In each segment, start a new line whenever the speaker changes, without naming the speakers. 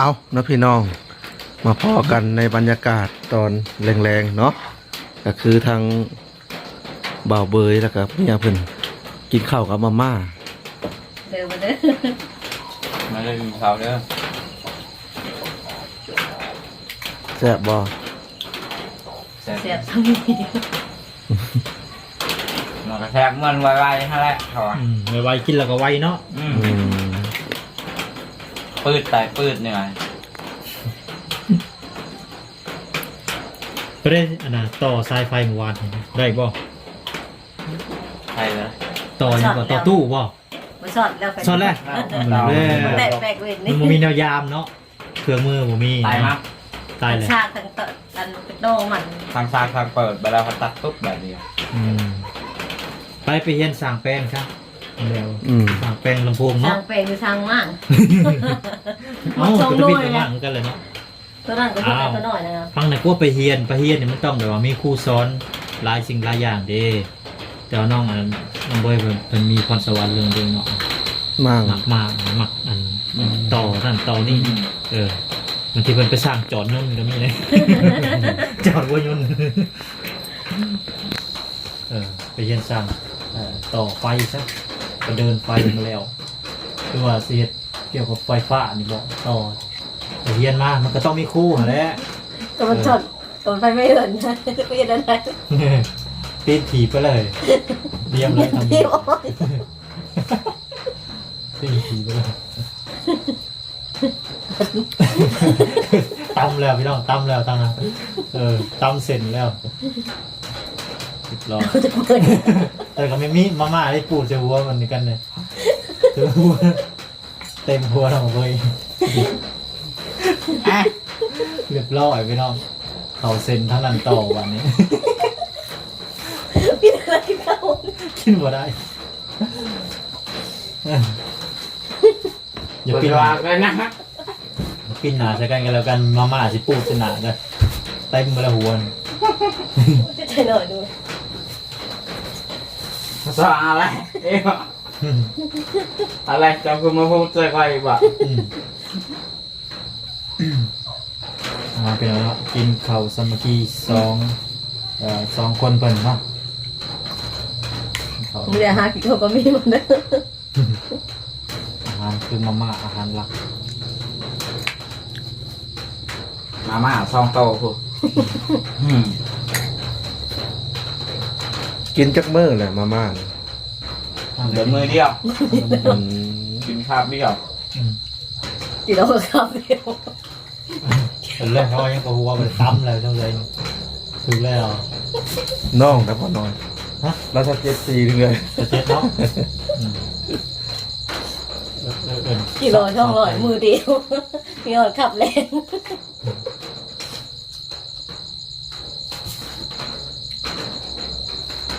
เอานะพี่น้องมาพอกันในบรรยากาศตอนแรงๆเนาะก็คือทางบ่าวเบยแล้วก็เมียเพิ่นกินข้าวกับมาม่า
เดินมาเด้อ
มาเลยกินข้าวเด้อ
แซ่บบ่
เสียบทั้งนี้
มันกระแทกมันไวๆนั่นแหละเขา
ไวๆกินแล้วก็ไวเนาะ
ปืดไปปืดเหนื่อย
ก็ได้อันน่ะต่อสายไฟเมื่อวานได้บ่
ใช่เลย
ต่อยังก็ต่อตู้บ่
มาสอดแล้วไป
สอดแล้ว
แบกเว้นนี่
มันมีแนวยามเนาะเครื่องมือบ่มี
ตายมั้ย
ตายเลย
ชาตั้งแต่กันเป็นโดมัน
ทางซากทางเปิดเวลาเขาตัดปุ๊บแบบนี้
ไปเฮียนสร้างแป้งครับเร็วสร้างแป้งลำโพงเนาะ
สร้างแป้งหรือสร้างมั่ง
ก็จะพิจารณาเหมือนกันเลยเนาะ
ตัวนั้นก็ตัวน้อยนะครับ
ฟังหน่อยก็ไปเฮียนเนี่ยมันต้องแบบว่ามีครูสอนหลายสิ่งหลายอย่างเด้แต่น้องน้องเบยเพิ่นมีพรสวรรค์เรื่องเนาะหมักอันต่อนั่นต่อนี่บางทีเพิ่นไปสร้างจอดนุ่นก็มีเลยจอดวัวยนต์ไปเฮียนสร้างต่อไฟซะก็เดินไฟมาแล้วหรือว่าเสียเกี่ยวกับไฟฟ้านี่บอกต่อเฮียนมามันก็ต้องมีคู่แหละ
ตัวมันจอดตัวไฟไม่เหินนะก็ยังได้
ตีนถีบไปเลยเรียมเลยทำตีนถีบไปเลยตำแล้วพี่น้องตำแล้วตำนะตำเสร็จแล้วรอแต่ก็ไม่มีมาม่าได้ปูดเจหัวมันกันเลยเต็มหัวเราเลยเรียบร้อยพี่น้องเขาเซ็นทั้งนั้นต่อวันนี้
กินอะไรเขา
กินบ่ได้
อย่าปิดวางเลยนะ
ปิดหนาใช้กันแล้วกันมาม่าสิปูดสนาเลยเต็มไปแล้วหัว
จะใช่หน่อยดู
สาอะไรอะไรจำคือมาพูดใจใครบ้าง
เป็นแล้วกินข้าวสามัคคีสองคนเพิ่นเนาะ
มึงเดี๋ยวหากี่คนก็มีหมดนะ
อาหารคือมาม่าอาหารหลัก
มาม่าซองโตคือ
กินจักมื้อแหละมาม่า
เดินมือเดียวกินคาบเดียว
กินแล้วก็คาบเดียว
เป็นเรื่องเขายังก็หัวมันตั้มเลยจังเลยถึงแล้ว
น้องแต่พอน้อยเราจะ74เลย
จะเจ็ดเนาะ
กี่โลช่องลอยมือเดียวมีหอดขับแรง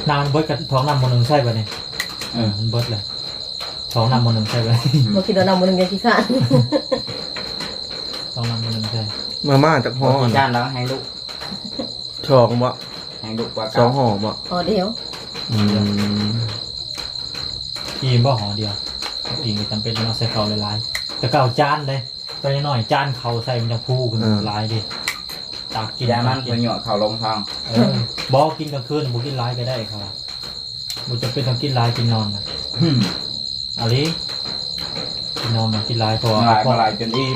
นานเบิร์ดกับท้องนำมันหนึ่งใช่ป่ะเนี่ยมันเบิร์ดเลยท้องนำมันหนึ่งใช่ป่ะ
เมื่อกี้เรานำมันหนึ่งยังขี้ข้าน
ท้องนำมันหนึ่งใช่
มาม่าจากห่อ
จานแล้วให้ลูก
ช่องบ่
ให้ลูกกว่า
2ห่อบ่
ห่อเดียว
อิ่มบ่ห่อเดียวอิ่มก็จำเป็นต้องใส่เขาหลายๆแต่ก็เอาจานเลยตอนนี้หน่อยจานเขาใส่มันจะพูขึ้นหลายดิตักกิน
ยามันเป็นหยอดเขาลงทาง
บอกกินกลางคืนบุกินร้ายก็ได้ครับบุจะเป็นต้องกินร้ายกินนอนนะอะไรกินนอนมากินร้ายพอ
ลายจนอิ่ม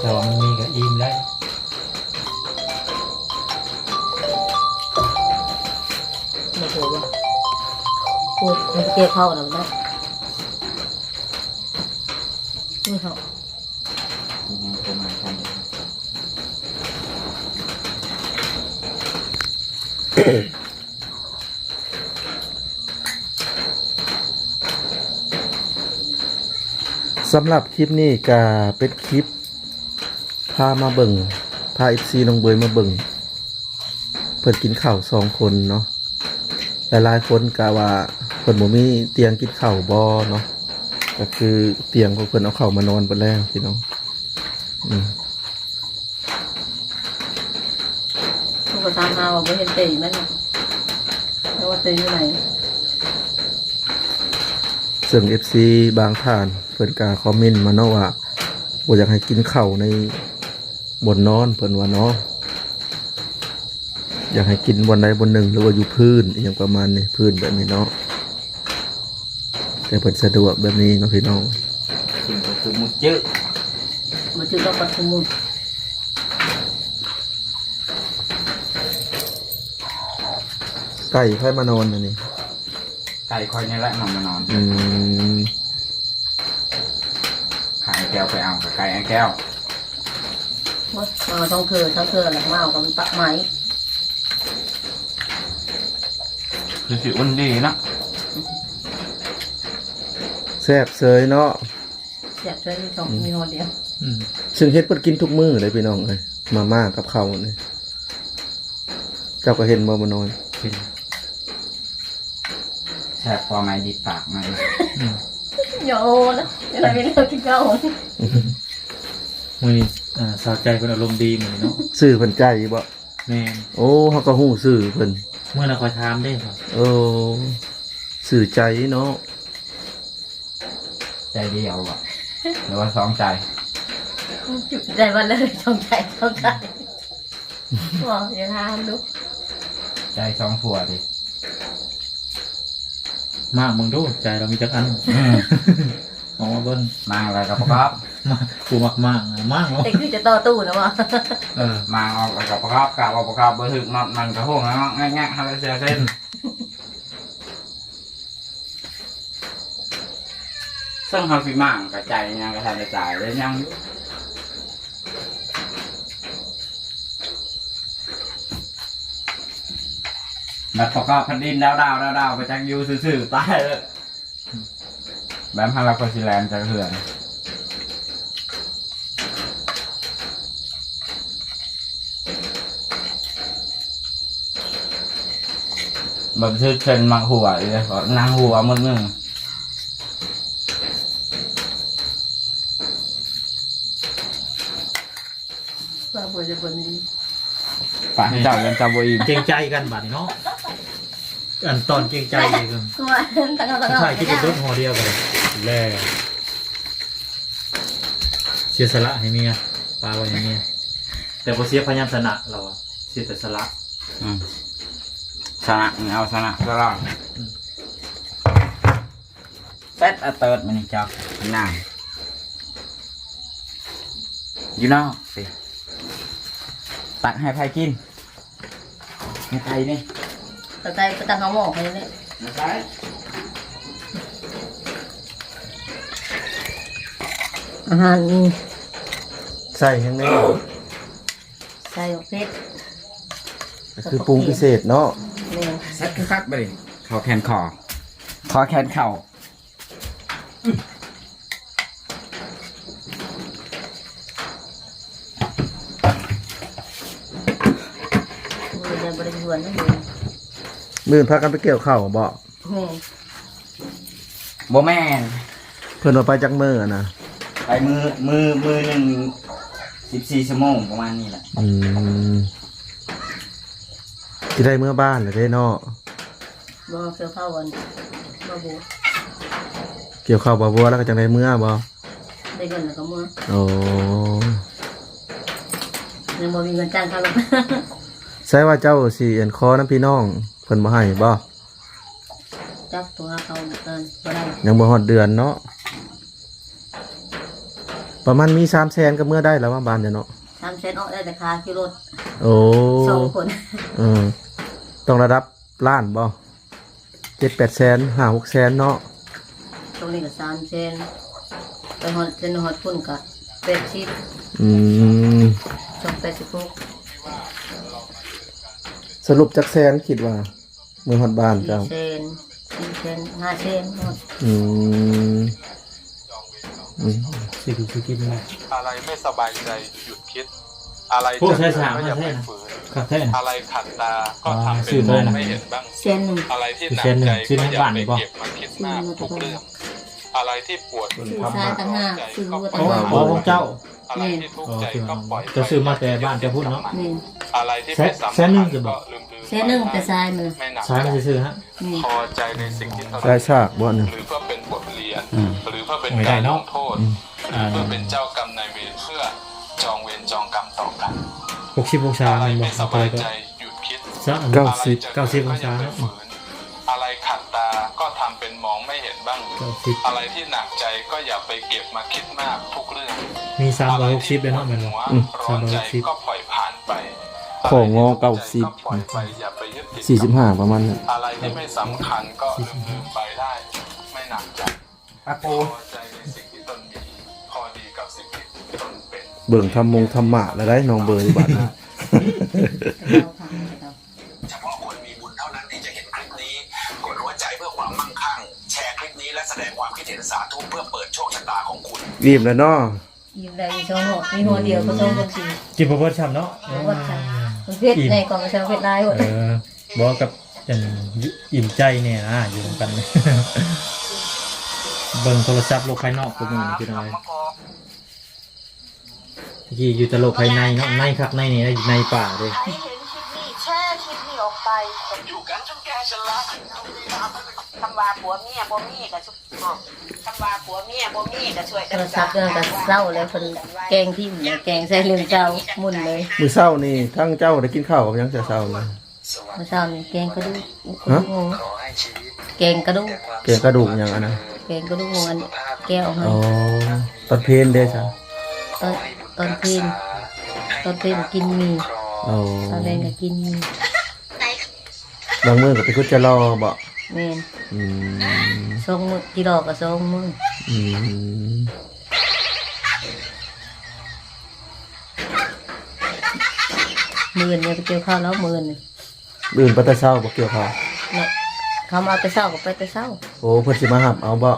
แต่ว่ามันมีกับอิ่มได้
ไม่ถูกป่ะพูดมันเกี่ยวเข้าหรือไม่ไม่เข้า
สำหรับคลิปนี้ก็เป็นคลิปพามาเบิ่งพา FC น้องเบยมาเบิ่งเพิ่นกินข้าว2คนเนาะหลายๆคนก็ว่าเพิ่นบ่มีเตียงกินข้าวบ่เนาะก็คือเตียงของเพิ่นเอาเข้ามานอนเบิดแล้วพี่น้อง
ทุกคนตามมาว่าบ่เห็นเตยนั่นแล้วว่าเตยอยู่ไหน
ซึ่ง FC บางท่านเพิ่นก็คอมเมนต์มาเนาะว่า บ่อยากให้กินข้าวในบนนอนเพิ่นว่าเนาะอยากให้กินบนใดบนหนึ่งหรือว่าอยู่พื้นอหย่างประมาณนี้พื้นแบบนี้เนาะแต่เพิ่นสะดวกแบบนี้เนาะพี่น้อง
กินก็คือมุดจื้อ
มันชื่อก็ปัสมุน
ไก่ไผมานอนอันนี้
ไก่คอยนี่แหละมันมานอน ขายแก้วไปเอากับไก่ไอ้แก้ว
ว่ามาต้องเธอแหละมาเอากับมันปักไม้
คือสิอุ่นดีนะ
แซ่บเสยเนาะ
อยากช่วยมีช่องมีหอเดียว
ซึ่งเฮ็ดเพิ่นกินทุกมื้อเลยพี่น้องเอ้ยมาม่ากับข้าวนี่เจ้าก็เห็นบ่มานอน
เป็น
แซ่บพอไม้ดิบปากมัน
อย่าโอ้นะอย่าอะไรไม่เลิกกินข้าว
มื้อนี้สาวใจเพิ่นอารมณ์ดีมื้อนี้เนาะ
ซื้อเพิ่นใจบ่
แม่น
โอ้เฮาก็ฮู้ซื้อเพิ่น
เมื่อเราคอยถามได้ครับ
โอ้ซื้อใจเนาะ
ใจเดียวอ่ะหรือว่าสองใจ
ใจวันเลยช่องใจบอกอย่าทำดู
ใจสองผัวดิ
มากมึงดูใจเรามีจักอันออกมาเบิ่ง
มาอะไรกับประกอบ
มากูมากเนาะ
แต่คือจะต่อตู้นะวะ
มาออกกับประกอบกะว่าประกอบเบอร์ถึกนอนมันกระห้งแล้วง่ายๆให้เสียเส้นซึ่งเขาสิมั่งกระจายยังกระจายกระจายเลยยังแบบประกอบพันดินดาวไปจากยูซื่อๆตายเลยแบบฮาราโคซิแลนจะเหื่อนแบบชื่อเชนมังหัวเลยนางหัวมึง
ว่าบนจะบนนี้
ป่าเจ้ายังจำบ่อิ่ม
เกรงใจกันบัดนี้เนาะอันตอนเกรงใจเลยคือ
ก็ว่าตั้งเอา
ใช่ที่เป็นรถหัวเดียวกันแล้วเสียสละให้เมียปลาไว้ให้เมียแต่พอเสียพยัญชนะเราอะเสียแต่สละ
ชนะเอาชนะก็รอดเซตเติร์ดมันนี่เจ้าหน้าอยู่นอกสิตักให้ไผ่กินให้ไผ่นี่
แต่ใจไปตั้งเอาหม้อไปเลย
ไม่ใช่
อาหาร
ใส่ยังไง
ใส่เพชร
คือปรุงพิเศษเนาะ
เนี่ย
เซตคักไปดิขอแขนคอแขนเข่า
มือจะบริเวณนั่นเอง
มื้อพากันไปเกี่ยวข้าวบ่
นี่
โบแมน
เพิ่นว่าไปจักมื้อนะ
ไปมือหนึ่ง14 ชั่วโมงประมาณนี้แหละ
สิได้เมื่อบ้านเลยเด้เนาะ
บ่เกี่ยวข้าววันบ่บู
เกี่ยวข้าวบ่บัวแล้วก็จังได้เมื่อบ่
ได้เงินแล้วก็มือ
โอ้
ยังบ่มีเงินจ้างเขาหรอก
ใช่ว่าเจ้าสิอันคอน้ำพี่น้องเพิ่นบ่ให้บ่
จับตัวเขาบ่ได้
ยังบ่ฮอดเดือนเนาะประมาณมี300,000ก็เมื่อได้แล้วว่าบ้านเนาะ
3 เซนออกได้แต่ค่าขี่รถ
โอ้
2 คน
ต้องระดับล้านบ่7-8 แสน5-6 แสนเนาะ
ตรงนี้ก็3 เซนไปฮอดเซนฮอดพุ่นก็80 286
สรุปจักแสนคิดว่ามือฮอดบ้านเจ้า
4 เซน 4 เซน 5 เซนหมด
สิดูสิกินไหม
อะไรไม่สบายใจหยุดคิด อะไร
พวก
จะ
ใช้สาม
ก็อย่า
ใช่
ไป
นะ
ฝืน
ครับแท้
อะไรขัดตาก็ทำ
ซื้
เป็
อน
ม
ได้
อง
นะ
ไม่เห็นบ้าง
เซนหนึ่ง
อะไรที่หนัก
เส้นหนึ่ง
ใจ
ซื้อ
ก็
ใน
อย่า
บ้าน
ไป
นี่บ่
เก็บมาคิดมากทุกเรื่อง อะไรที่ปวด
ซื้อชายต่างหากซื้อวัวต่าง
โอ้
หาก
โหของเจ้า
อะไรที่ทุกข์
อ๋อ
ใจ
คือ
ก็ปล่อย
จะซื้อมาแต่บ้านจะพูดเนาะ
นี่
อะไรที่ไม่สำ
แสนหนึ่
คัญ
งจะบ
ก็
อก
ลืม
เซนหนึ่งแต่ชายมือ
ไม่หนัก
สายมันจะซื้อฮะ
นี่
พอใจในสิ่งที่ทำ
ได้ฉากบ่เนี่ย
หรือเพื่อเป็นบทเรียนหรือเพื่อเป็น
ไม่ได้
การล
เนาะ
งโทษ เพื่อเป็นเจ้ากรรมนายเวรเพื่อจองเวรจองกรรมต่อกัน
60องศา
อะไร
มันบ่
ไม่ส
ไป
บาย
ก็
ใจหยุดคิด
ซะ
เก้า
อะไร
สิบ
จะ
90
เกิดก็อย่าไป
องศา
ฝืนอะไรขัดตาก็ทำเป็นมองไม่เห็นบ้าง
90
อะไรที่หนักใจก็อย่าไปเก็บมาคิดมากทุกเรื่อง
มี
อะไร
360
ที่
เลยเนาะแม่นบ่
หัวร้อนใจ
360
ก็ปล่อยผ่านไป
ของงอ
อะไรที่
90
ก็ปล่อยไปอย่าไปยึดติด
45ประมาณนั้น
อะไรที่ไม่สำคัญก็ลืมไปได้ ไม่หนักใจ
อากู
พอใจในสิ่งที่ตนมีพอดีกับสิ่งที่ตนเป็น
เบิ่งทำมงทำหมาแล้วได้น้องเบยบัดนี้
เฉพาะคนมีบุญเท่านั้นที่จะเห็นคลิปนี้ กดหัวใจเพื่อความมั่งคั่ง แชร์คลิปนี้และแสดงความคิดเห็นสาธุเพื่อเปิดโชคชะตาของคุณ
รีบแล้วเนาะ
อยู่ได้มีช่องหัวมีหัวเดียวก็ช่องคนสี่
กินบ่เบิดช้ำเนาะ
วัดค่ะมันเพชรในกล่องกระเช้าเพชรลายหมด
บ่กับอันอิ่มใจเนี่ยนะอยู่กัน เบิ่งโทรศัพท์โลกภายนอกก็มีพี่น้อยที่อยู่แต่โลกภายในเนาะในคักในนี่ในป่าเด้
ใครเห็นคลิปนี้แช่คลิปนี้ออกไป
อยู่กันจนแกชรา
คำว่าผัวเมียบ่มีก็ชุบคำว่าผัวเมียบ่มีก็ช่วย
โทรศัพท์เรื่องกับเศร้าแล้วคนแกงที่เนี่ยแกงใส่เรื่องเจ้ามุนเลย
มื้อเช้านี่ทั้งเจ้าได้กินข้าวกับหยังแต่เช้าเลย
เมื่อเช้านี่แกงกระดูก
ฮะ
งูแกงกระดูก
เกี่ยวกระดูกหยังอันนะ
แกงกระดูกงูอันแก้วให้
อ๋อตอนเพลนเด้จ้ะ
ตอนเพลนกินมี
อ๋อ
ตอนแรงก็กินมี
บางมื้อก็ไปคุดจะรอบ่
แมน
อืม
ทรงมือที่ดอกกับทรงมือ
อืม
มือเนี่ยไปเกี่ยวข้าวแล้วมือนี่
อื่นไปแต่เช้าบ่เกี่ยวข้าว
เนี่ยเขามาเอาแต่เศร้าก็ไปแต่เศร้า
โอ้เพิ่นสิมาหับเอาบ่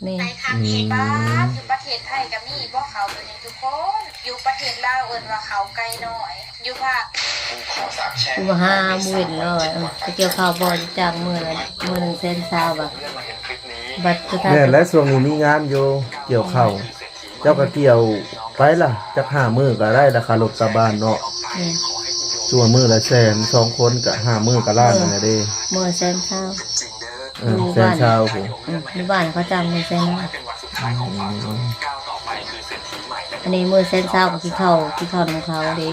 แม่น
ในทางที่บ้านอยู่ประเทศไทยก็มีบ่เขาตัวนี้ทุกคนอยู่ประเทศลาวเอิ้นว่าเขาไกลน้อย อยู่ภาค
กูมาหามือเห็นเลยไปเกี่ยวข้าวบ่อยจ้างมือละมือหนึ่งเซนซาวบะบัตรคือทาง
แม่นและช่วงนี้มีงานอยู่เกี่ยวข้าวเจ้าก็เกี่ยวไปล่ะจัก5มื้อก็ได้ราคารถกลับบ้านเนาะ
นี่
ส่วนมื้อละแสน2คนก็5มื้อก็ล้านนั่นแหละเด้
มือเซนซาว
แสนชาวผม
ในบ้านเขาจำมือเซนนะอันนี้มือเซนซาวกับที่เข้าน้ำเขาเด้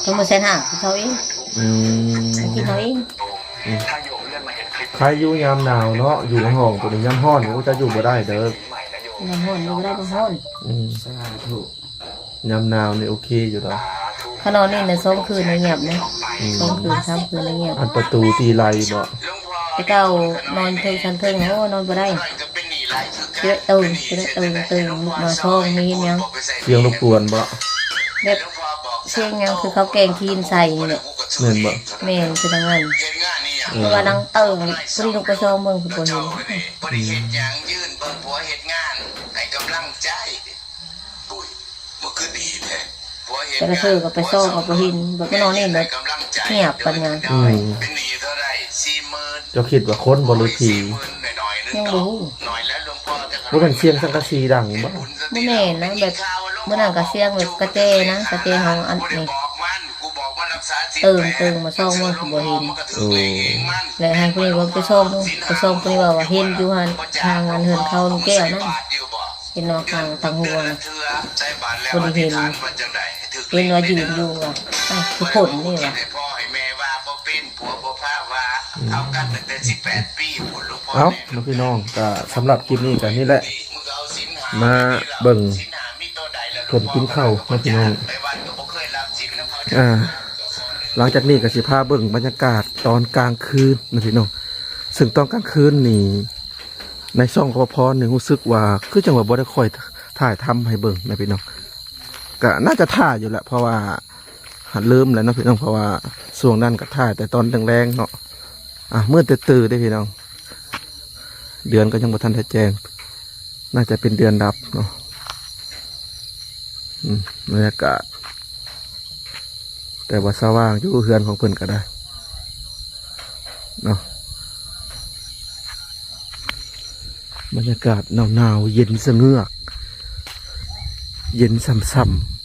ก็มือเซนห่างที่เขาเอง
อืม
ที่เขาเอง
ใครอยู่ยามหนาวเนาะอยู่ในห้องตัวนี้ยามร้อนก็จะอยู่บ่ได้เด้อ
น้ำห้อนดูได้น้ำห้อน
สาธุยามหนาวนี่โอเคอยู่ดอก
เขานอนนี่นะ2 คืนในเงียบนะ2 คืน3 คืนในเงียบ
อันประตูตีไรบ่
ไปเก้านอนเทิงชั้นเทิงโอ้นอนบ่ได้เจ๊ตื่นลูกมาท้องมีเห็นยัง
เสียงรบกวนบ่
แบบเสียงยังคือเขาแกงคีนใส่นี่แหละ
แม่นบ่
แม่นคือดังนั้นเพราะว่านังพอดีลูกไปชมเมืองคือบ่เห็น
บริเหตุอย่างยื่นเบิ่งผัวเหตุงานให้กำลังใจปุ้ยมันคือดีแท้ผัวเหตุ
แต่ละเธอก็ไปซ่อกับบ่เห็นแบบก็นอนนี่แบบเงียบปัญญา
อืม
เป็นหนี้เท่าไหร่40,000
เจ้าคิดว่าคนบ่หรือผี
หน่อยๆนึง
ยังบ่ฮู้
หน่อยแล้วหลวงพ่อจะ
ว่าเป็นเสียงสังกะสีดังบ่
บ่แม่นนะแบบเมื่อนั้นก็เสียงแบบกระเจนะกระเจเฮาอันนี้
กูบอกมันรักษาศีล
ตื่นมาซ่อมเมืองคือบ่เห็น
โอ้
แล้วให้ผู้นี้ว่าไปซ่อมดูไปซ่อมผู้นี้ว่าเห็นอยู่หั่นทางอันเหินเข้าลูกแก้วนั่นเป็นนอกทางทางหัวนะบ่ได้เห็นเป็นว่ายืนอยู่อ่ะอ้าวคือผลนี่ว่ะ
พ่อให้แม่ว่าบ่เป็นผัวบ่พาว่าเอากันตั้งแต่18 ปีพุ่นลูกพ่อ
เอ้าน้องพี่น้องก็สำหรับคลิปนี้ก็นี่แหละ
มึงเอาศีลห
มาเบิ่ง
ศีลหามีตัวใดแล้ว
เพิ่นกินข้าวน้องพี่น้อง
ไปวัดก็บ่เคยรับศีลนำเขา
หลังจากนี้ก็สิพาเบิ่งบรรยากาศตอนกลางคืนนะพี่น้องซึ่งตอนกลางคืนนี่ในช่องกพนี่รู้สึกว่าคือจังหวะบ่ได้ค่อยถ่ายทำให้เบิ่งนะพี่น้องก็น่าจะถ่ายอยู่แหละเพราะว่าหัดลืมแล้วเนาะพี่น้องเพราะว่าช่วงนั้นก็ถ่ายแต่ตอนแรงๆเนาะมืดตื่นๆได้พี่น้องเดือนก็ยังบ่ทันได้แจ้งน่าจะเป็นเดือนดับเนาะบรรยากาศแต่ว่าสว่างอยู่เฮือนของเพิ่นก็ได้เนาะบรรยากาศหนาวๆเย็นสะเงือกเย็นส่ำๆ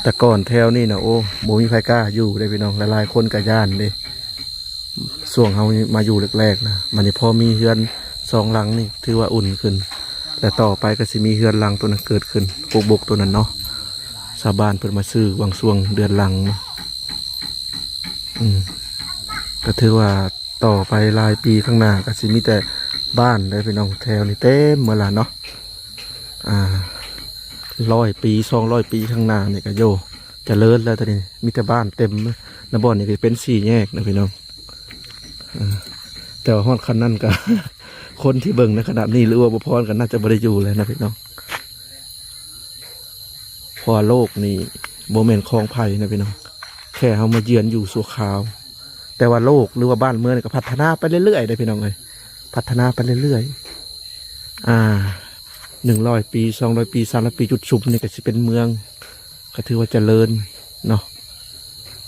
แต่ก่อนแถวนี่นะโอ้โมมีไฟกล้าอยู่ได้พี่น้องหลายๆคนกับย่านเด้ส่วงเฮามาอยู่แรกๆนะมันนี่พอมีเฮือน2 หลังนี่ถือว่าอุ่นขึ้นแต่ต่อไปก็สิมีเฮือนหลังตัวนั้นเกิดขึ้นปุกบกตัวนั้นเนาะชาวบ้านเพิ่นมาซื้อวังส่วงเดือนหลังเนาะก็ถือว่าต่อไปหลายปีข้างหน้าก็สิมีแต่บ้านได้พี่น้องแถวนี้เต็มเมื่อละเนาะ100 ปี200 ปีข้างหน้านี่ก็โยจะเลิศแล้วตอนนี้มีแต่บ้านเต็มนะบ่อนนี่ก็เป็น4 แยกนะพี่น้องแต่ว่าฮอดคันนั้นก็ คนที่เบิ่งในขณะนี้หรือว่าบ่พรกันน่าจะบ่ได้อยู่เลยนะพี่น้องเพราะโลกนี่บ่แม่นคลองไผ่นะพี่น้องแค่เฮามาเยือนอยู่ชั่วคราวแต่ว่าโลกหรือว่าบ้านเมืองนี่ก็พัฒนาไปเรื่อยๆได้พี่น้องเอ้ยพัฒนาไปเรื่อยๆ100 ปี200 ปี300 ปีจุดชุมนี่ก็สิเป็นเมืองก็ถือว่าเจริญเนาะ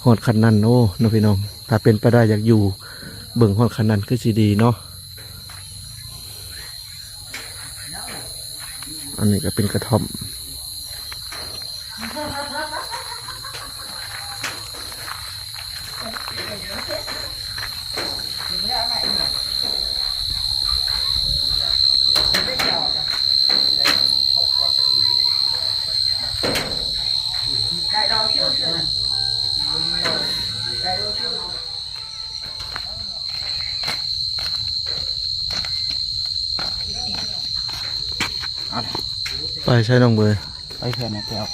ฮอดคันนั้นโอ้เนาะพี่น้องถ้าเป็นไปได้อยากอยู่เบิ่งฮอดคันนั้นคือสิดีเนาะอันนี้ก็เป็นกระท่อมไปใช้น้องเบย
ไปเพื่อนนะแก้ว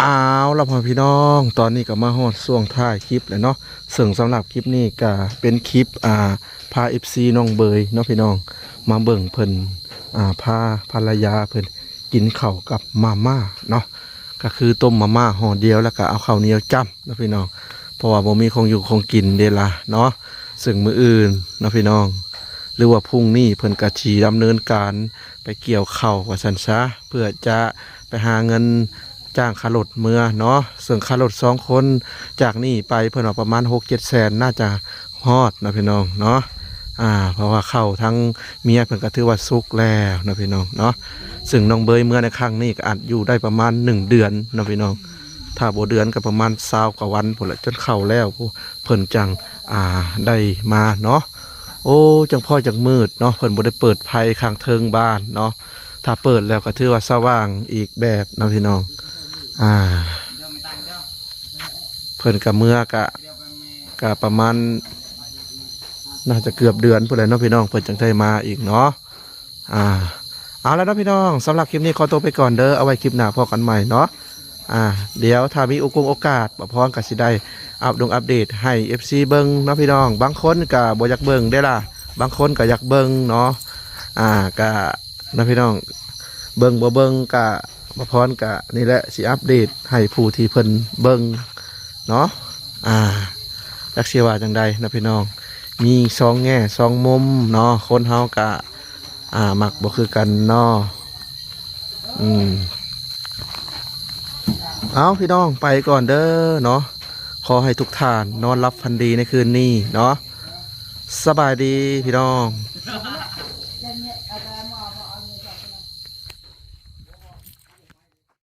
เอาละพ่อพี่น้องตอนนี้ก็มาฮอดช่วงท้ายคลิปแล้วเนาะซึ่งสำหรับคลิปนี้ก็เป็นคลิปพา FC น้องเบยเนาะพี่น้องมาเบิ่งเพิ่นพาภรรยาเพิ่นกินข้าวกับมาม่าเนาะก็คือต้มมาม่าห่อเดียวแล้วก็เอาข้าวเหนียวจ้ำเนาะพี่น้องเพราะว่าบ่มีของอยู่ของกินเด้ล่ะเนาะซึ่งมื้ออื่นเนาะพี่น้องหรือว่าพรุ่งนี้เพิ่นก็สิดำเนินการไปเกี่ยวข้าวว่าซั่นซะเพื่อจะไปหาเงินจ้างค่ารถเมื่อเนาะส่วนค่ารถ2 คนจากนี่ไปเพิ่นว่าประมาณ 6-7 แสนน่าจะฮอดนะพี่น้องเนาะเพราะว่าเข้าทั้งเมียเพิ่นก็ถือว่าสุกแล้วนะพี่น้องเนาะซึ่งน้องเบยเมื่อในครั้งนี้ก็อาจอยู่ได้ประมาณ1 เดือนนะพี่น้องถ้าบ่เดือนก็ประมาณ20 กว่าวันพุ่นละจนเข้าแล้วเพิ่นจังได้มาเนาะโอ้จังพ่อจังมืดเนาะเพิ่นบ่ได้เปิดไฟข้างเทิงบ้านเนาะถ้าเปิดแล้วก็ถือว่าสว่างอีกแบบนะพี่น้องเพิ่นกับเมื่อกะประมาณน่าจะเกือบเดือนพุ่นแหละเนาะพี่น้องเพิ่นจังได้มาอีกเนาะเอาแล้วเนาะพี่น้องสำหรับคลิปนี้ขอตัวไปก่อนเด้อเอาไว้คลิปหน้าพบกันใหม่เนาะเดี๋ยวถ้ามีโอกาสบ่พรก็สิได้อัปเดตให้ FC เบิ่งเนาะพี่น้องบางคนก็บ่อยากเบิ่งได้ล่ะบางคนก็อยากเบิ่งเนาะก็นะพี่น้องเบิ่งบ่เบิ่งก็บ่พรกะนี่แหละสิอัปเดตให้ผู้ที่เพิ่นเบิ่งเนาะจักสิว่าจังใดนะพี่น้องมี2 แง่2 มุมเนาะคนเฮากะมักบ่คือกันเนาะเอาพี่น้องไปก่อนเด้อเนาะขอให้ทุกท่านนอนหลับฝันดีในคืนนี้เนาะสบายดีพี่น้อง